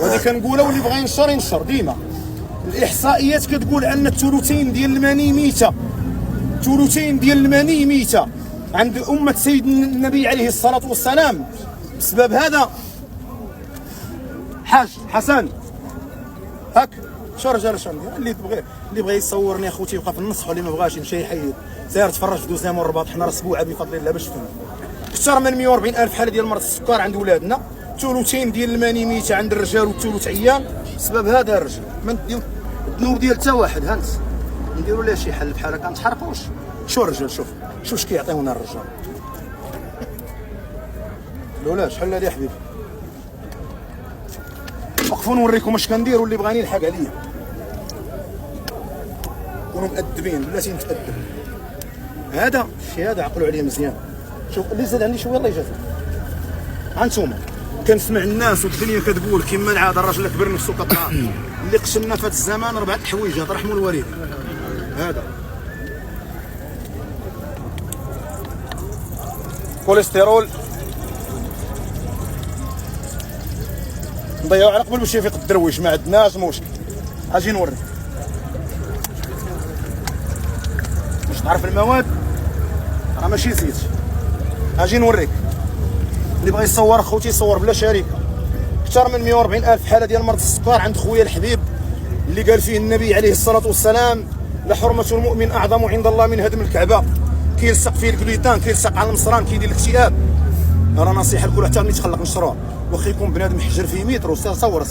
وهذه كنقولها واللي بغى ينشر ينشر. ديما الاحصائيات كتقول ان الثلثين ديال المني ميته، ثلثين ديال المني ميته عند امه سيدنا النبي عليه الصلاه والسلام. بسبب هذا حاج حسن هاك شو رجال شو اللي بغى يصورني اخوتي يبقى في النص، واللي ما بغاش يمشي يحيد. سير تفرج في دوزيام والرباط، حنا راه اسبوعه بفضل الله باش فهمنا. اكثر من 140 الف حاله ديال مرض السكر عند ولادنا، ثلثين ديال المني ميته عند الرجال والثلث عيان. بسبب هذا الرجل ما نديو الذنوب ديال حتى واحد. هانت نديروا لها شي حل بحال هكا نتحرقوش. شو الرجال شوف اش كيعطيونا الرجال. لولا شحال هادي يا حبيبي، وقفوا نوريكم اش كندير واللي بغاني يلحق عليا. كونوا مؤدبين بلاتي نتأدب. هذا الشيء هذا عقلوا عليه مزيان. شوف اللي زاد عندي شويه الله يجازيك. هانتوما كنسمع الناس والدنيا كتقول كيما العاده الراجل كبر نفسه كطلع اللي قشلنا في هذا الزمان 4 حويجات رحموا الوالدين. هذا كوليسترول نضيعو على قبل باش يفيق الدرويش، ما عندناش مشكل. اجي نوريك باش تعرف المواد راه ماشي زيت. اجي نوريك. اللي بغى يصور اخوتي يصور بلا شريكه. اكثر من 140 الف حاله ديال مرض السكر عند خويا الحبيب اللي قال فيه النبي عليه الصلاه والسلام لحرمه المؤمن اعظم عند الله من هدم الكعبه. كيلصق فيه الكليتان، كيلصق على المصران، كيدير الاكتئاب. راه نصيحه لكل حتى ملي تخلق نشروها. واخا يكون بنادم حجر فيه متر صور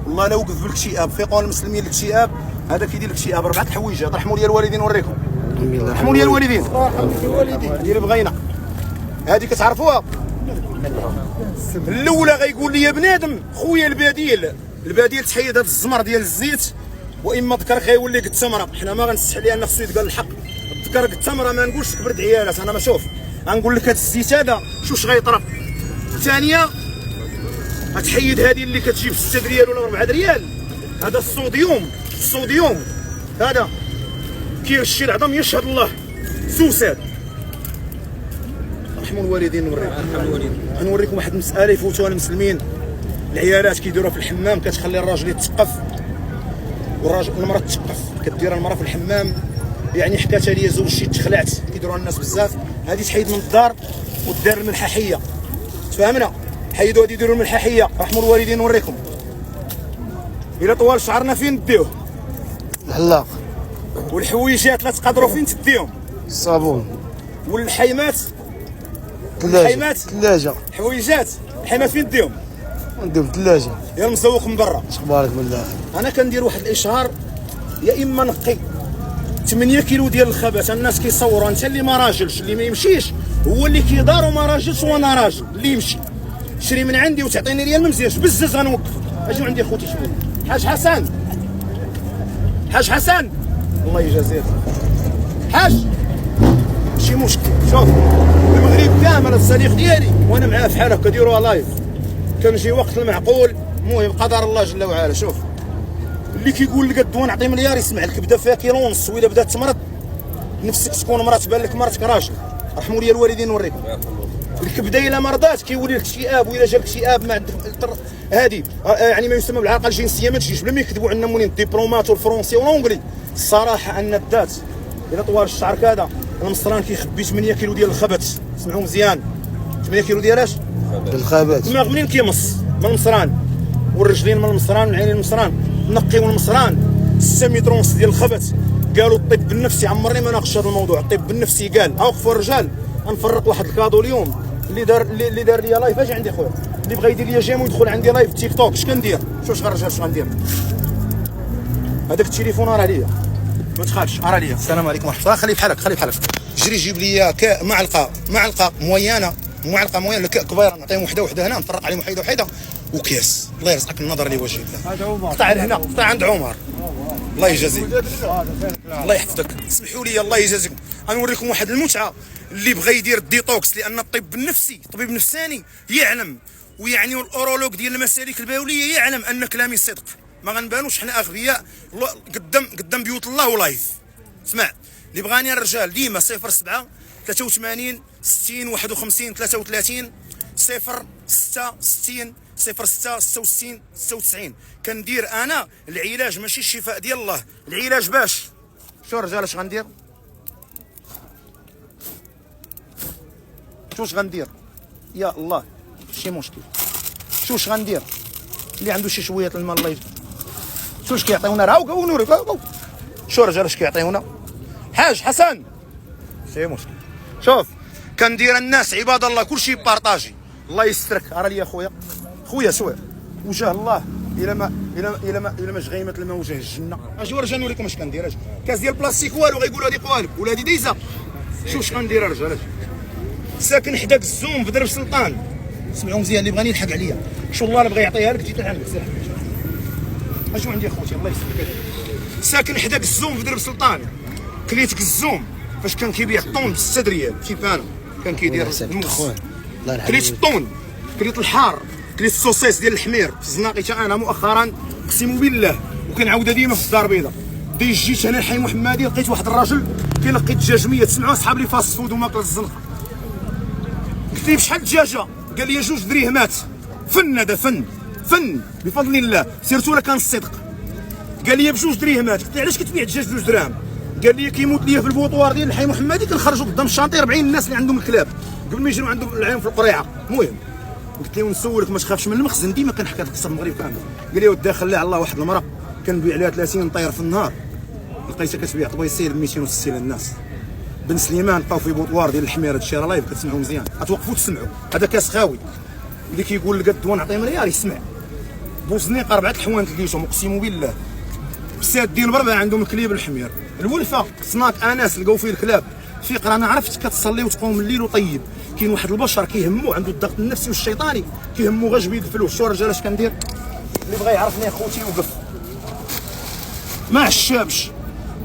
والله لا وقف بالاكتئاب. فيقوا المسلمين الاكتئاب هذا كيدير الاكتئاب 4 حويجات. رحموا لي الوالدين نوريكم. رحموا لي الوالدين. اللي بغينا هذه كتعرفوها. الاولى غيقول لي بنادم خويا البديل تحيد هذا الزمر ديال الزيت، واما ذكرك غيولي قد التمره. حنا ما غنستحي ليه ان خصو يتقال الحق. ذكر قد التمره ما نقولش كبرت عيالات. انا ما شوف غنقول لك هذا الزيت هذا شوش غيطرى. الثانيه غتحيد هذه اللي كتجيب 6 ريال ولا 4 ريال. هذا الصوديوم هذا كيرشي العظم يشهد الله. سوساد رحموا الوالدين. نوريكم واحد المساله يفوتوها المسلمين. العيالات كيديروها في الحمام، كتخلي الراجل يتثقف المراه تثقف. كدير المراه في الحمام يعني حكاتها لي زوجتي تخلعت، كيديروها الناس بزاف. هذه تحيد من الدار ودار الملححيه. تفهمنا؟ حيدوا هذه يديروا الملححيه. رحموا الوالدين. نوريكم الى طوال شعرنا فين نديوه؟ الحلاق. والحويجات لا تقدروا فين تديهم؟ الصابون. والحيمات الثلاجه. حويجات الحيمات فين نديهم؟ نديهم الثلاجه. يا المسوق من برا. اخبارك من الداخل؟ انا كندير واحد الاشهار يا اما نقي 8 كيلو ديال الخبث. الناس كيصوروا انت اللي ما راجلش اللي ما يمشيش هو اللي كيدار وما راجلش وانا راجل اللي يمشي. شري من عندي وتعطيني ريال ما مزيانش بزز غنوقف. اجيو عندي خوتي شكون؟ حاج حسن الله يجازيك. حاج ماشي مشكل. شوف المغرب كامل الصديق ديالي وانا معاه في حال هكا ديروها لايف. كنجي وقت المعقول. المهم قدر الله جل وعلا. شوف اللي كيقول لك الدواء نعطي مليار يسمع الكبده فيها كيلو ونص، وإلا بدات تمرض نفسك تكون مرات تبان لك مرتك راجل. رحموا لي الوالدين. نوريكم الكبده الا مرضات كيولي لك اكتئاب، والا جا اكتئاب مع هذه يعني ما يسمى بالعلاقه الجنسيه ما تجيش. بلا ما يكذبوا عندنا مولين الدبلومات والفرنسي والانجلي. الصراحه ان الذات الى طوال الشعر كذا المصران كيخبي 8 كيلو ديال الخبث. سمعوا مزيان 8 كيلو ديال اش؟ الخبث. الدماغ منين كيمص؟ من المصران، والرجلين من المصران، والعينين من المصران. نقيو المصران 6 متر ونص ديال الخبث. قالوا الطب النفسي عمرني ما ناقش هذا الموضوع. الطب النفسي قال اوقفوا الرجال. غنفرق واحد الكادو اليوم اللي دار لي لايف. اجي عندي خويا اللي بغى يدير لي جيم ويدخل عندي لايف تيك توك. اش كندير؟ شوف الرجال اش غندير. هذاك التليفون راه ليا ما تخافش. راه ليا. السلام عليكم ورحمه الله. خلي بحالك جري جيب لي معلقه موينه الكاء كبيره. نعطيهم وحده هنا نفرق عليهم وحده وكاس. الله يرزقك النظر اللي وجهك. هذا عمر قطع لهنا قطع عند عمر. الله يجازيك الله يحفظك. اسمحوا لي الله يجازيكم. غنوريكم واحد المتعه. اللي بغى يدير الديتوكس لان الطب النفسي طبيب نفساني يعلم، ويعني الاورولوج ديال المسالك البوليه يعلم ان كلامي صدق. ما غنبانوش حنا اغبياء قدام بيوت الله ولايف. اسمع اللي بغاني الرجال ديما 07 83 60 51 33 0 6 60 06 66 96. كندير انا العلاج ماشي الشفاء ديال الله، العلاج باش شو الرجال اش غندير؟ شوش غندير؟ يا الله شي مشكل. شوش غندير؟ اللي عنده شي شويه الماء الله يجزيه. شوش كيعطيونا راه ونوريك شو الرجال اش كيعطيونا؟ حاج حسن شي مشكل. شوف كندير الناس عباد الله كلشي بارطاجي. الله يسترك ارى لي خويا سوير وجه الله الا ما جغيمت الماء وجه الجنه. اجي ورجع نوريكم اش كندير. اجي كاس ديال البلاستيك والو غيقولوا هذه قوالب ولا هذه دايزه. شوف غندير الرجال. ساكن حداك الزوم في درب سلطان. سمعوا مزيان اللي بغاني يلحق عليا. شو الله اللي بغى يعطيها لك جيت لعندك سير. اجو عندي اخوتي الله يسلمك. ساكن حداك الزوم في درب سلطان. كليتك الزوم فاش كان كيبيع الطون ب 6 ريال كيف انا كان كيدير الموس. كليت الطون، كليت الحار، كليت السوسيس ديال الحمير في الزناقي. حتى انا مؤخرا اقسم بالله وكنعاودها ديما في الدار البيضاء. جيت هنا الحي محمدي لقيت واحد الراجل كيلقي الدجاج 100. تسمعوا اصحاب لي فاست فود وماكله الزنقه. قلت ليه بشحال الدجاجه؟ قال لي 2 دريهمات. فن هذا فن بفضل الله سيرتو لك كان الصدق. قال لي ب2 دريهمات. قلت له علاش كتبيع الدجاج 2 دراهم؟ قال لي كيموت ليا في البوطوار ديال الحي محمدي كنخرجوا قدام الشانطي 40 الناس اللي عندهم الكلاب قبل ما يجيو عندهم العين في القريعه. المهم قلت له نسولك ما تخافش من المخزن ديما كنحكي هاد القصه في المغرب كامل. قال لي ودي خليها على الله. واحد المراه كنبيع عليها 30 طير في النهار لقيتها كتبيع طبيسيل ب 260 للناس. بن سليمان طاو في بوطوار ديال الحميره. هادشي راه لايف كتسمعوا مزيان غتوقفوا تسمعوا. هذا كاس خاوي اللي كيقول لك الدواء نعطيه مليار يسمع. بوزنيق 4 الحوانت لقيتهم اقسم بالله بساد ديال بربع عندهم الكليب الحمير. الولفه صناك اناس لقاو فيه الكلاب. فقره انا عرفت كتصلي وتقوم الليل وطيب. كاين واحد البشر كيهمو عنده الضغط النفسي والشيطاني كيهمو غير جبيد الفلوس. شو الرجال اش كندير؟ اللي بغى يعرفني اخوتي يوقف ما عشابش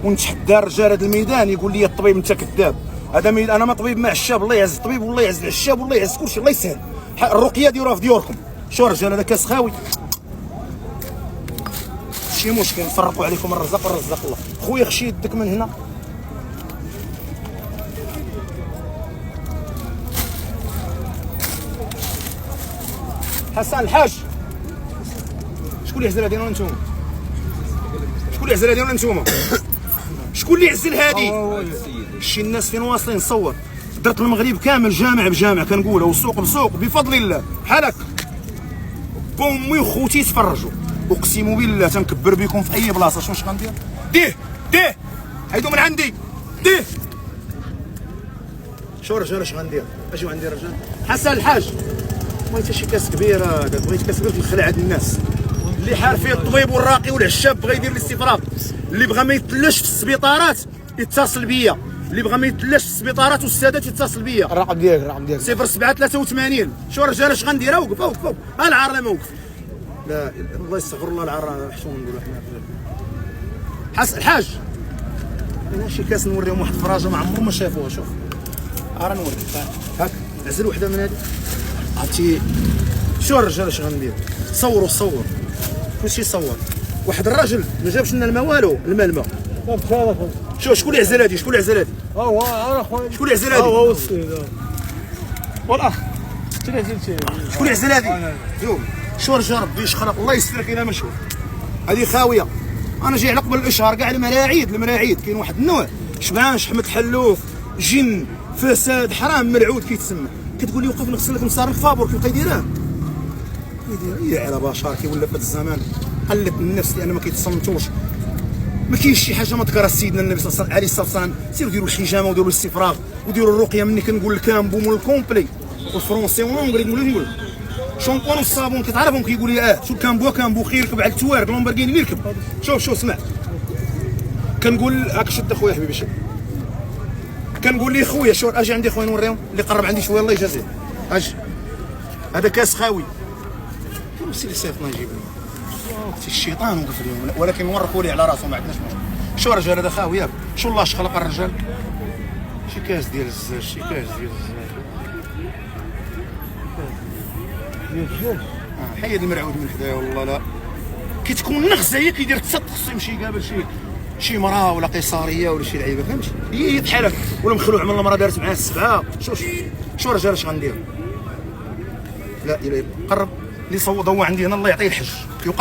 ونتحدى الرجال هذا الميدان يقول لي الطبيب انت كذاب. هذا انا ما طبيب ما عشاب. الله يعز الطبيب والله يعز العشاب والله يعز كلشي الله يسهل. الرقيه ديروها في ديوركم. شو الرجال هذا كاس خاوي شي مشكل نفرقوا عليكم الرزاق والرزاق الله. خويا خشي يدك من هنا. حسن الحاج شكون اللي يعزل هذه ولا نتوما؟ شكون اللي يعزل هذه ولا نتوما؟ شكون اللي يعزل هذه؟ شي الناس فين واصلين نصور. درت المغرب كامل جامع بجامع كنقولها وسوق بسوق بفضل الله بحال هكا. بومي وخوتي يتفرجوا اقسم بالله تنكبر بكم في اي بلاصه. شنو غندير؟ ديه حيدو من عندي ديه. شو الرجال اش غندير؟ اجيو عندي الرجال. حسن الحاج بغيت شي كاس كبير هذا بغيت كاس كبير تنخلع هاد الناس اللي حار فيه الطبيب والراقي والعشاب بغى يدير الاستفراغ. اللي بغى ما يتلاش في السبيطارات يتصل بيا. اللي بغى ما يتلاش في السبيطارات والسادات يتصل بيا. الرقم ديالك 0783. شو الرجال اش غندير؟ وقف العار لا ما وقف. لا الله يستغفر الله العار حشوم نقولوا حنا. حسن الحاج انا شي كاس نوريهم واحد الفراجه ما عمرهم ما شافوها. شوف راه نوريك هاك عزل وحده من هذه عرفتي. شو الرجال اش غندير؟ صور كلشي صور. واحد الراجل ما جابش لنا الماء والو الماء شكون اللي عزل هذه؟ شكون اللي عزل هذه؟ انا خويا شكون اللي عزل هذه؟ هو السيد والاخ شكون اللي عزل هذه؟ شو الرجال ربي يشخرق الله يسترك الى ما نشوف. هذه خاويه. انا جاي على قبل الاشهار كاع المراعيد كاين واحد النوع شبعان شحمه حلوف جن فساد حرام ملعود كيتسمى. كتقول لي وقف نغسل لك مسار الفابور كيبقى يديرها يا على بشر. كيولى في هذا الزمان قلت النفس لان ما كيتصنتوش. ما كاينش شي حاجه ما ذكرها سيدنا النبي صلى الله عليه وسلم. سيروا ديروا الحجامه وديروا الاستفراغ وديروا الرقيه. مني كنقول الكامبو مول الكومبلي والفرونسي والانجلي نقول شامبون والصابون كتعرفهم كيقول لي شو كامبو خير ركب على التوارق لومبرغيني اللي يركب. شوف اسمع كنقول هاك شد اخويا حبيبي شد. كنقول لي خويا شو اجي عندي خويا نوريهم اللي قرب عندي شويه الله يجازيه. اجي هذا كاس خاوي سير سيفنا نجيب الشيطان وقف اليوم ولكن وركوا لي على راسهم ما عندناش مشكل. شو الرجال هذا خاوي ياك شو الله اش خلق الرجال. شي كاس ديال الزاج حيد المرعود من حدايا والله لا كي تكون نغزه هي كيدير خصو يمشي يقابل شي مراه ولا قيصاريه ولا شي لعيبه فهمتي. هي بحال هكا ولا مخلوع من المراه دارت معاه السبعه. شو الرجال اش غندير؟ لا الا قرب اللي صوت هو عندي هنا الله يعطيه الحج يوقف